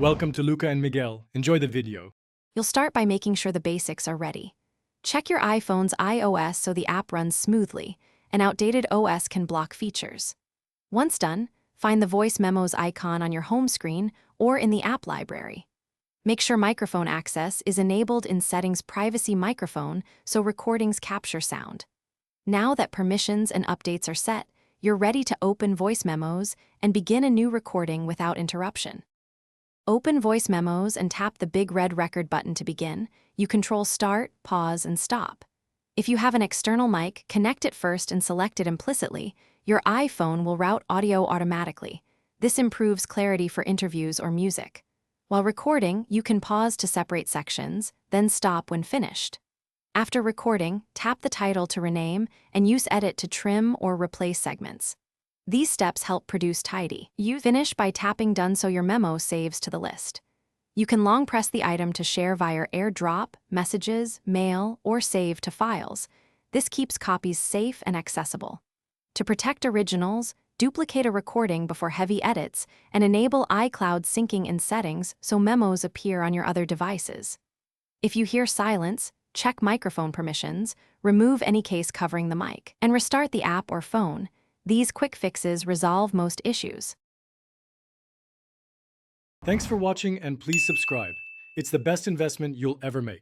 Welcome to Luca and Miguel. Enjoy the video. You'll start by making sure the basics are ready. Check your iPhone's iOS so the app runs smoothly. An outdated OS can block features. Once done, find the Voice Memos icon on your home screen or in the app library. Make sure microphone access is enabled in Settings Privacy Microphone so recordings capture sound. Now that permissions and updates are set, you're ready to open Voice Memos and begin a new recording without interruption. Open Voice Memos and tap the big red record button to begin. You control start, pause, and stop. If you have an external mic, connect it first and select it implicitly. Your iPhone will route audio automatically. This improves clarity for interviews or music. While recording, you can pause to separate sections, then stop when finished. After recording, tap the title to rename and use Edit to trim or replace segments. These steps help produce tidy. You finish by tapping Done so your memo saves to the list. You can long press the item to share via AirDrop, messages, mail, or save to files. This keeps copies safe and accessible. To protect originals, duplicate a recording before heavy edits and enable iCloud syncing in settings so memos appear on your other devices. If you hear silence, check microphone permissions, remove any case covering the mic, and restart the app or phone. These quick fixes resolve most issues. Thanks for watching and please subscribe. It's the best investment you'll ever make.